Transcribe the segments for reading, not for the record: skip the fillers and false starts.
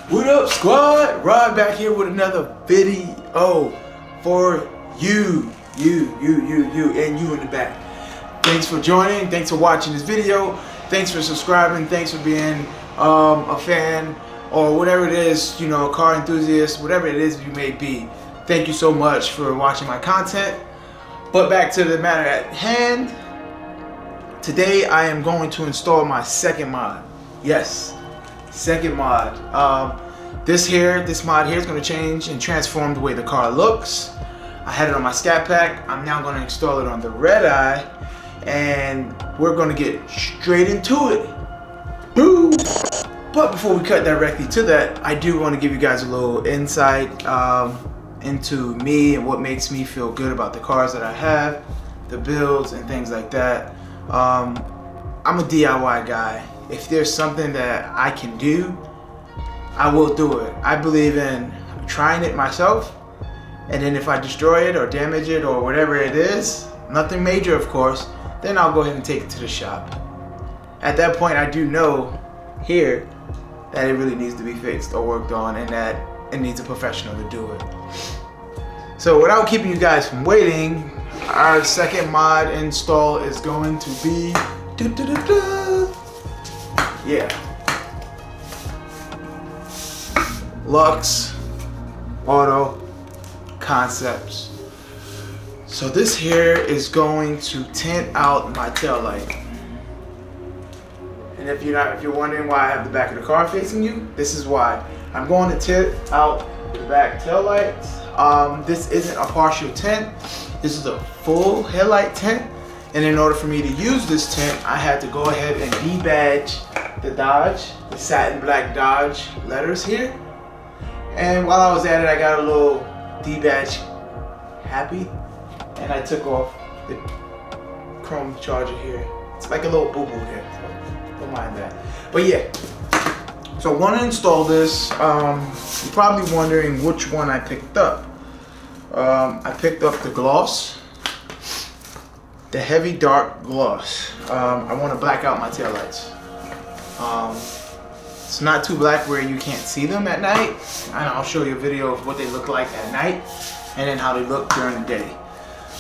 What up, squad? Rod back here with another video for you, and you in the back. Thanks for joining. Thanks for watching this video. Thanks for subscribing. Thanks for being a fan or whatever it is, you know, car enthusiast, whatever it is you may be. Thank you so much for watching my content. But back to the matter at hand. Today I am going to install my second mod. Yes, second mod. This mod here is going to change and transform the way the car looks. I had it on my Scat Pack. I'm now going to install it on the Redeye, and we're going to get straight into it. Boom! But before we cut directly to that, I do want to give you guys a little insight into me and what makes me feel good about the cars that I have, the builds and things like that. I'm a DIY guy. If there's something that I can do, I will do it. I believe in trying it myself, and then if I destroy it or damage it or whatever it is, nothing major of course, then I'll go ahead and take it to the shop. At that point I do know here that it really needs to be fixed or worked on, and that it needs a professional to do it. So without keeping you guys from waiting, our second mod install is going to be Lux Auto Concepts. So this here is going to tint out my tail light. And if you're wondering why I have the back of the car facing you, this is why. I'm going to tint out the back tail lights. This isn't a partial tint. This is a full headlight tint. And in order for me to use this tint, I had to go ahead and debadge the Dodge, the satin black Dodge letters here. And while I was at it, I got a little debadge happy, and I took off the chrome charger here. It's like a little boo-boo here, so don't mind that. But yeah, so I want to install this. You're probably wondering which one I picked up. I picked up the gloss, the heavy dark gloss. I want to black out my taillights. It's not too black where you can't see them at night. And I'll show you a video of what they look like at night and then how they look during the day.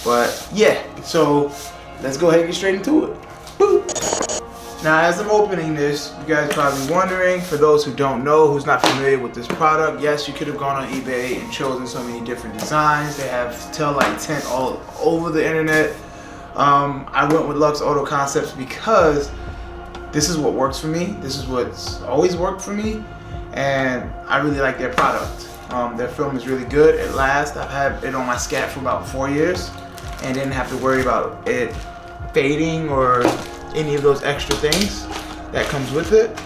But yeah, so let's go ahead and get straight into it. Woo! Now as I'm opening this, you guys are probably wondering, for those who don't know, who's not familiar with this product, yes, you could have gone on eBay and chosen so many different designs. They have tail light tint all over the internet. I went with Lux Auto Concepts because this is what works for me. This is what's always worked for me, and I really like their product. Their film is really good. It lasts. I've had it on my Scat for about 4 years and didn't have to worry about it fading or any of those extra things that comes with it.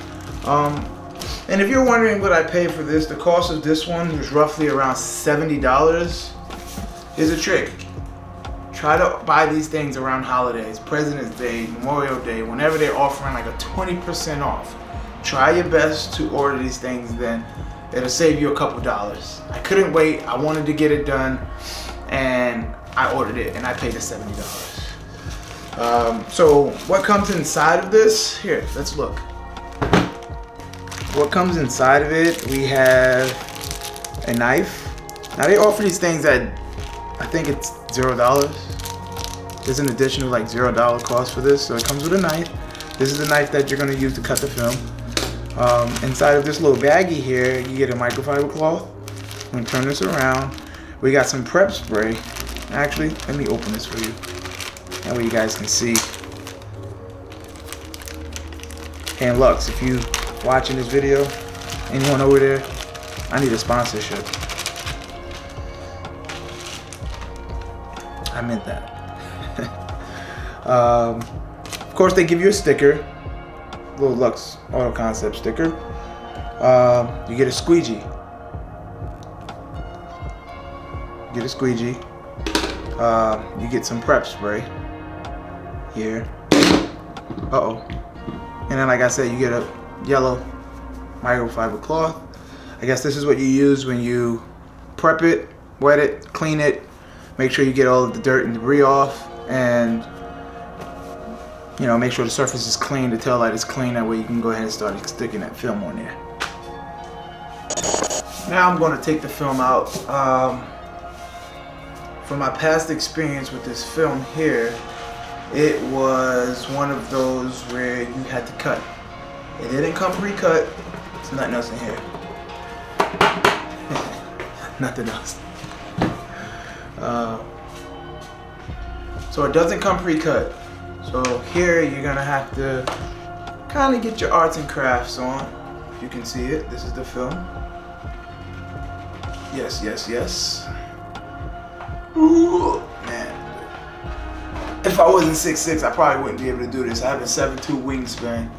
And if you're wondering what I paid for this, the cost of this one was roughly around $70. Here's a trick. Try to buy these things around holidays, President's Day, Memorial Day, whenever they're offering like a 20% off. Try your best to order these things then. It'll save you a couple dollars. I couldn't wait. I wanted to get it done, and I ordered it, and I paid the $70. So what comes inside of this? Here, let's look. What comes inside of it? We have a knife. Now they offer these things at, I think it's $0. There's an additional like $0 cost for this, so it comes with a knife. This is the knife that you're going to use to cut the film. Inside of this little baggie here, you get a microfiber cloth. I'm going to turn this around. We got some prep spray. Actually, let me open this for you. That way you guys can see. And Lux, if you watching this video, anyone over there, I need a sponsorship. I meant that. Of course, they give you a sticker, little Lux Auto Concept sticker. You get a squeegee. You get some prep spray here. And then, like I said, you get a yellow microfiber cloth. I guess this is what you use when you prep it, wet it, clean it. Make sure you get all of the dirt and debris off, and you know, make sure the surface is clean, the tail light is clean. That way you can go ahead and start sticking that film on there. Now I'm going to take the film out. From my past experience with this film here, it was one of those where you had to cut. It didn't come pre-cut. There's nothing else in here. Nothing else. So it doesn't come pre-cut. So here you're gonna have to kind of get your arts and crafts on. If you can see it, this is the film. Yes, yes, yes. Ooh, man. If I wasn't 6'6", I probably wouldn't be able to do this. I have a 7'2" wingspan.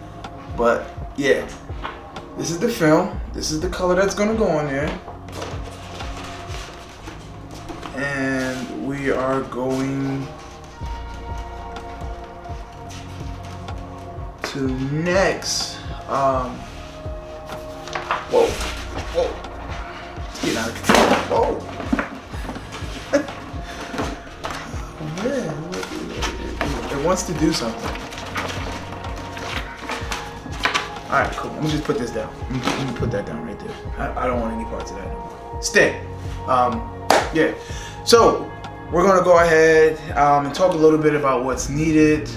But yeah, this is the film. This is the color that's gonna go on there. And we are going to next. Whoa, whoa. It's getting out of control. Whoa. Man, it wants to do something. Alright, cool. Let me just put this down. Let me put that down right there. I don't want any parts of that anymore. Stay. Yeah. So, we're going to go ahead and talk a little bit about what's needed.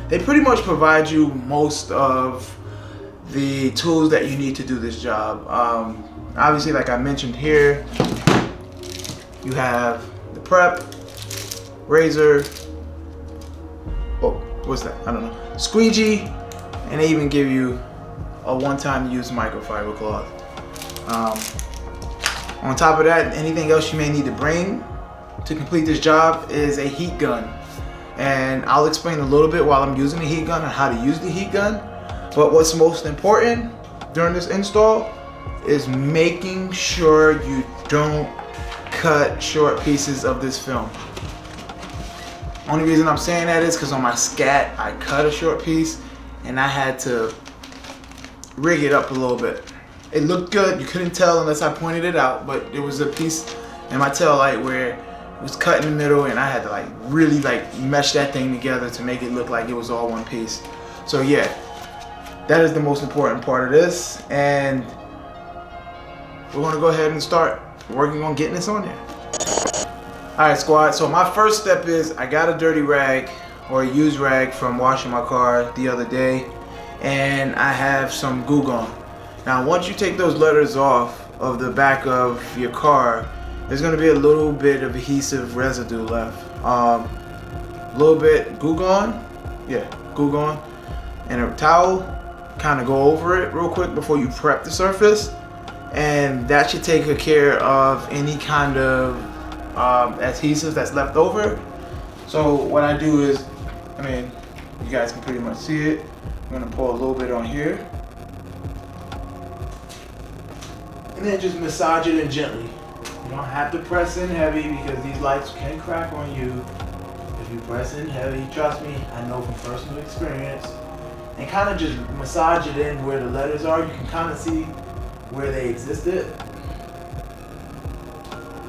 They pretty much provide you most of the tools that you need to do this job. Obviously, like I mentioned here, you have the prep, razor, oh, what's that? I don't know. Squeegee, and they even give you a one-time use microfiber cloth. On top of that, anything else you may need to bring to complete this job is a heat gun. And I'll explain a little bit while I'm using the heat gun and how to use the heat gun. But what's most important during this install is making sure you don't cut short pieces of this film. Only reason I'm saying that is because on my scat, I cut a short piece and I had to rig it up a little bit. It looked good, you couldn't tell unless I pointed it out, but there was a piece in my tail light where it was cut in the middle and I had to like really like mesh that thing together to make it look like it was all one piece. So yeah, that is the most important part of this, and we're gonna go ahead and start working on getting this on there. Alright squad, so my first step is I got a dirty rag or a used rag from washing my car the other day, and I have some Goo Gone. Now once you take those letters off of the back of your car, there's going to be a little bit of adhesive residue left. A little bit Goo Gone, yeah, Goo Gone, and a towel, kind of go over it real quick before you prep the surface, and that should take care of any kind of adhesive that's left over. So what I do is, I mean, you guys can pretty much see it. I'm going to pour a little bit on here. And then just massage it in gently. You don't have to press in heavy because these lights can crack on you. If you press in heavy, trust me, I know from personal experience. And kind of just massage it in where the letters are. You can kind of see where they existed.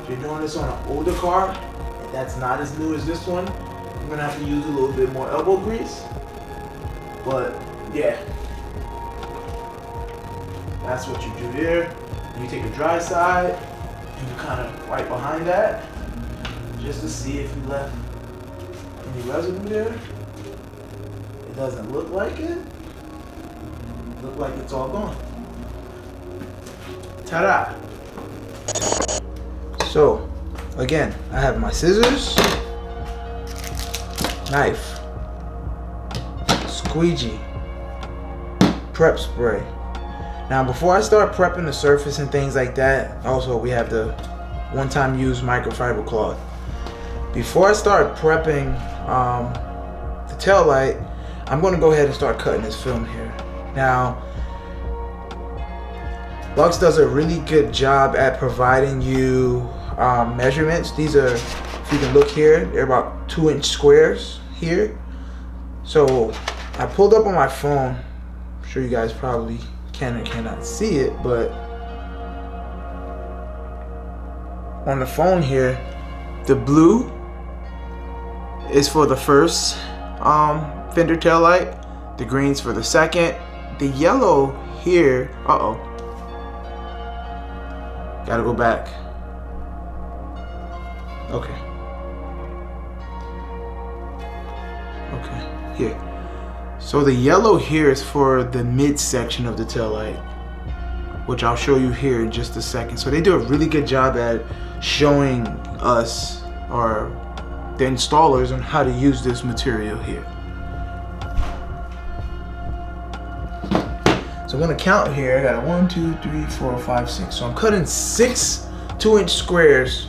If you're doing this on an older car, that's not as new as this one, you're gonna have to use a little bit more elbow grease. But yeah, that's what you do there. You take a dry side, and you kind of right behind that, just to see if you left any residue there. It doesn't look like it. Look like it's all gone. Ta-da! So, again, I have my scissors, knife, squeegee, prep spray. Now before I start prepping the surface and things like that, also we have the one-time use microfiber cloth. Before I start prepping the tail light, I'm going to go ahead and start cutting this film here. Now, Lux does a really good job at providing you measurements. These are, if you can look here, they're about 2-inch squares here. So I pulled up on my phone. I'm sure you guys probably can or cannot see it, but on the phone here, the blue is for the first fender tail light, the green's for the second, the yellow here, Gotta go back. Okay. Okay, here. So the yellow here is for the midsection of the taillight, which I'll show you here in just a second. So they do a really good job at showing us, or the installers, on how to use this material here. So I'm gonna count here. I got 1, 2, 3, 4, 5, 6. So I'm cutting 6 2-inch squares,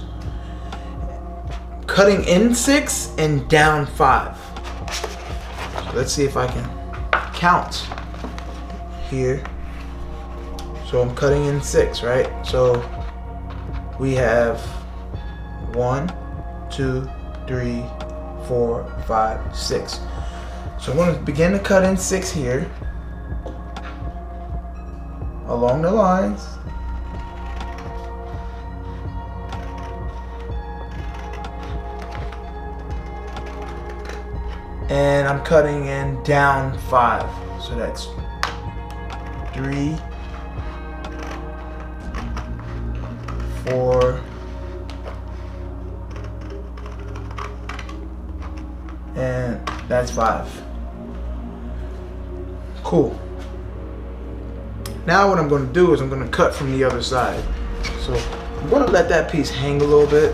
cutting in 6 and down 5. So let's see if I can count here. So I'm cutting in 6, right? So we have 1, 2, 3, 4, 5, 6. So I'm going to begin to cut in 6 here along the lines. And I'm cutting in down 5. So that's 3, 4, and that's 5. Cool. Now what I'm going to do is I'm going to cut from the other side. So I'm going to let that piece hang a little bit,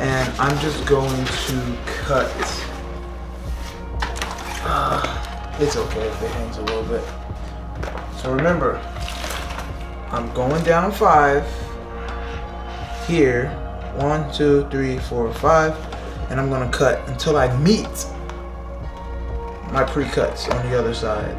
and I'm just going to cut. It's okay if it hangs a little bit. So remember, I'm going down 5 here. 1, 2, 3, 4, 5. And I'm going to cut until I meet my pre-cuts on the other side.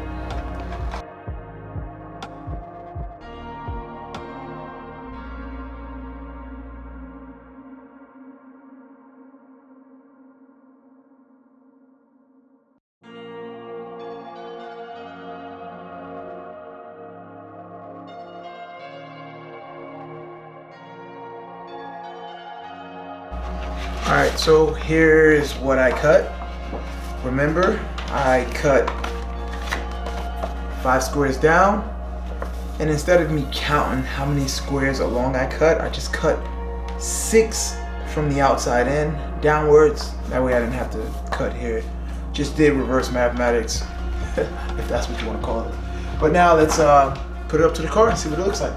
Alright, so here's what I cut. Remember, I cut 5 squares down, and instead of me counting how many squares along I cut, I just cut 6 from the outside in, downwards. That way I didn't have to cut here. Just did reverse mathematics, if that's what you want to call it. But now let's put it up to the car and see what it looks like.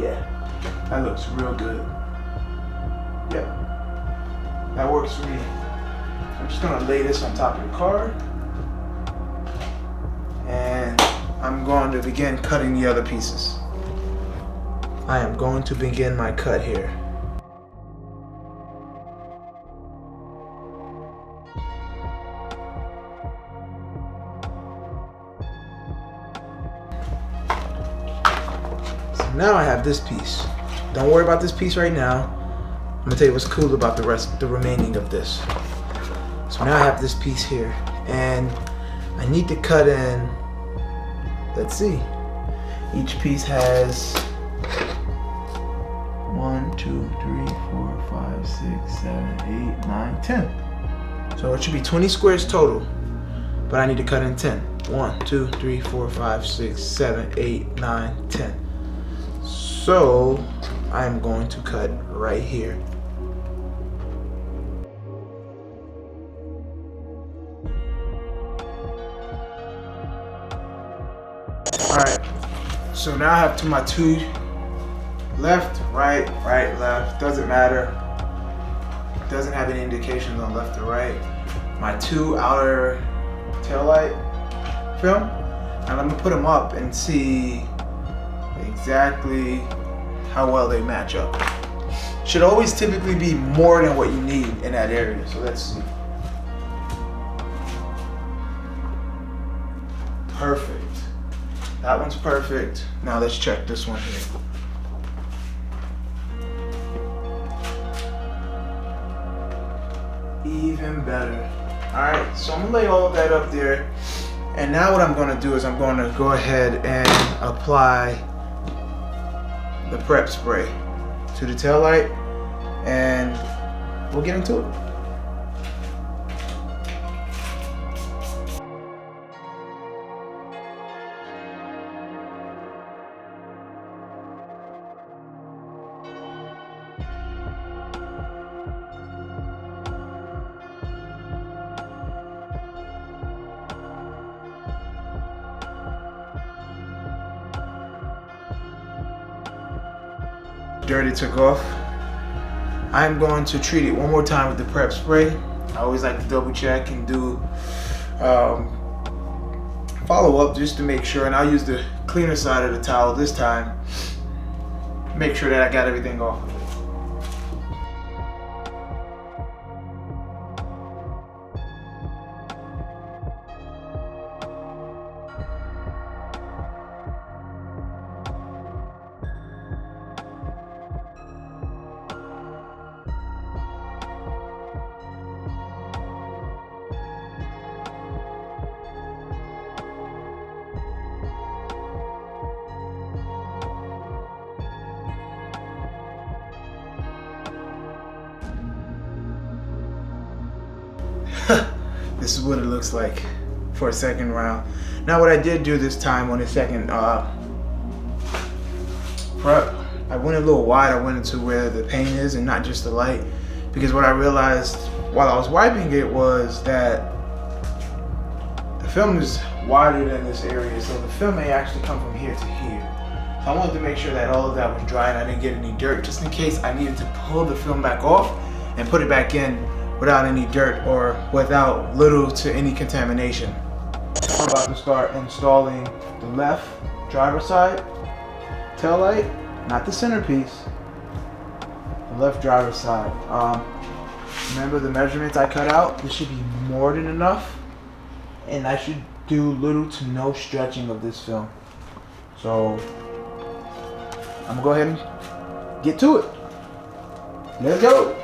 Yeah. That looks real good. Yep. That works for me. So I'm just gonna lay this on top of the car. And I'm going to begin cutting the other pieces. I am going to begin my cut here. So now I have this piece. Don't worry about this piece right now. I'm gonna tell you what's cool about the remaining of this. So now I have this piece here, and I need to cut in, let's see, each piece has 1, 2, 3, 4, 5, 6, 7, 8, 9, 10. So it should be 20 squares total, but I need to cut in 10. 1, 2, 3, 4, 5, 6, 7, 8, 9, 10. So I'm going to cut right here. Alright, so now I have to my 2 left, right, left, doesn't matter. Doesn't have any indications on left or right. My 2 outer taillight film, and I'm gonna put them up and see exactly how well they match up. Should always typically be more than what you need in that area. So let's see. Perfect. That one's perfect. Now let's check this one here. Even better. Alright, so I'm gonna lay all of that up there. And now what I'm gonna do is I'm gonna go ahead and apply the prep spray to the taillight, and we'll get into it. dirt it took off. I'm going to treat it one more time with the prep spray. I always like to double check and do follow up just to make sure, and I'll use the cleaner side of the towel this time. Make sure that I got everything off of it. This is what it looks like for a second round. Now what I did do this time on the second prep, I went a little wide. I went into where the paint is and not just the light, because what I realized while I was wiping it was that the film is wider than this area, so the film may actually come from here to here. So I wanted to make sure that all of that was dry and I didn't get any dirt, just in case I needed to pull the film back off and put it back in without any dirt or without little to any contamination. I'm about to start installing the left driver side tail light, not the centerpiece, the left driver side. Remember the measurements I cut out? This should be more than enough, and I should do little to no stretching of this film. So I'm gonna go ahead and get to it. Let's go.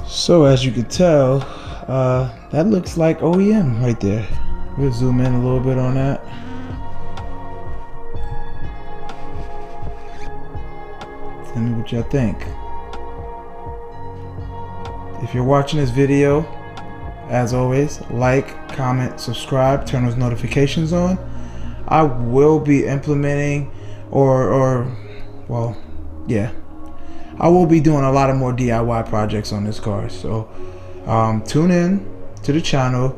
So as you can tell, that looks like OEM right there. We'll zoom in a little bit on that. Tell me what y'all think. If you're watching this video, as always, like, comment, subscribe, turn those notifications on. I will be implementing I will be doing a lot of more DIY projects on this car, so tune in to the channel.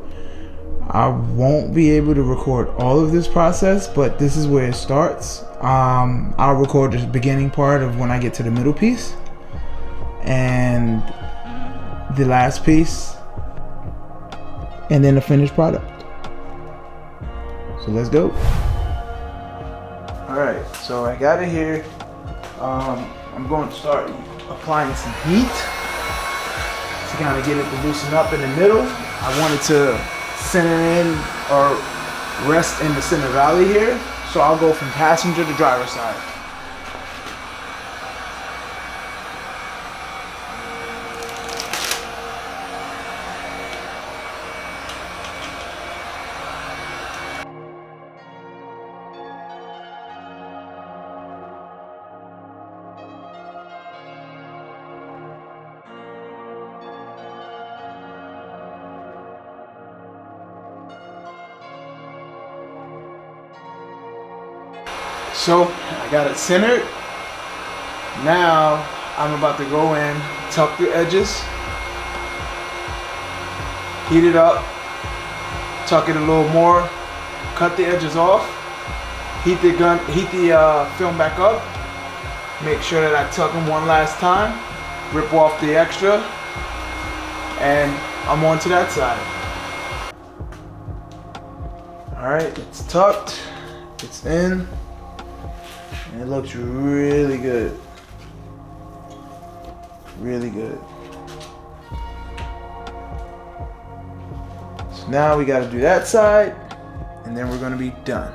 I won't be able to record all of this process, but this is where it starts. I'll record the beginning part of when I get to the middle piece and the last piece, and then the finished product. So let's go. Alright, so I got it here. I'm going to start applying some heat to kind of get it to loosen up in the middle. I wanted to center in or rest in the center valley here, so I'll go from passenger to driver side. So I got it centered. Now I'm about to go in, tuck the edges, heat it up, tuck it a little more, cut the edges off, heat the film back up, make sure that I tuck them one last time, rip off the extra, and I'm on to that side. Alright, it's tucked, it's in, and it looks really good. Really good. So now we got to do that side, and then we're going to be done.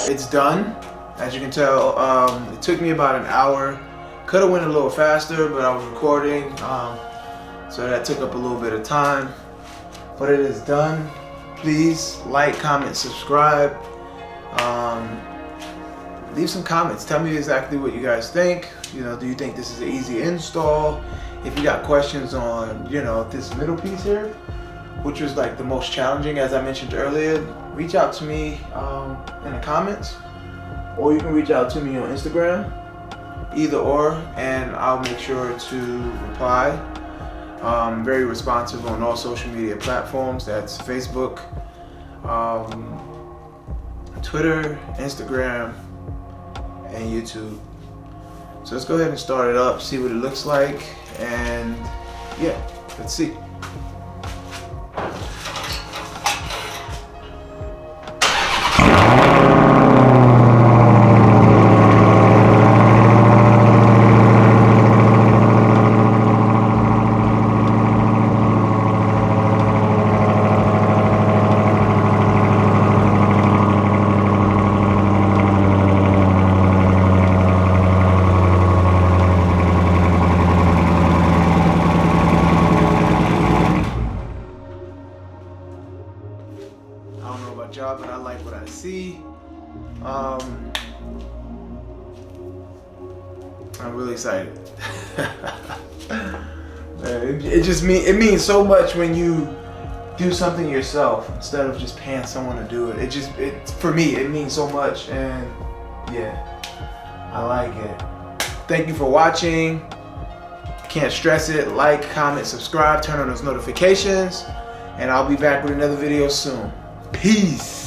It's done. As you can tell, it took me about an hour. Could have went a little faster, but I was recording, so that took up a little bit of time. But it is done. Please like, comment, subscribe. Leave some comments. Tell me exactly what you guys think. You know, do you think this is an easy install? If you got questions on, you know, this middle piece here, which was like the most challenging, as I mentioned earlier, reach out to me in the comments, or you can reach out to me on Instagram, either or, and I'll make sure to reply. Very responsive on all social media platforms. That's Facebook, Twitter, Instagram, and YouTube. So let's go ahead and start it up, see what it looks like, and yeah, let's see. Job, but I like what I see. I'm really excited. It means so much when you do something yourself instead of just paying someone to do it. For me, it means so much, and yeah, I like it. Thank you for watching. Can't stress it. Like, comment, subscribe, turn on those notifications, and I'll be back with another video soon. Peace.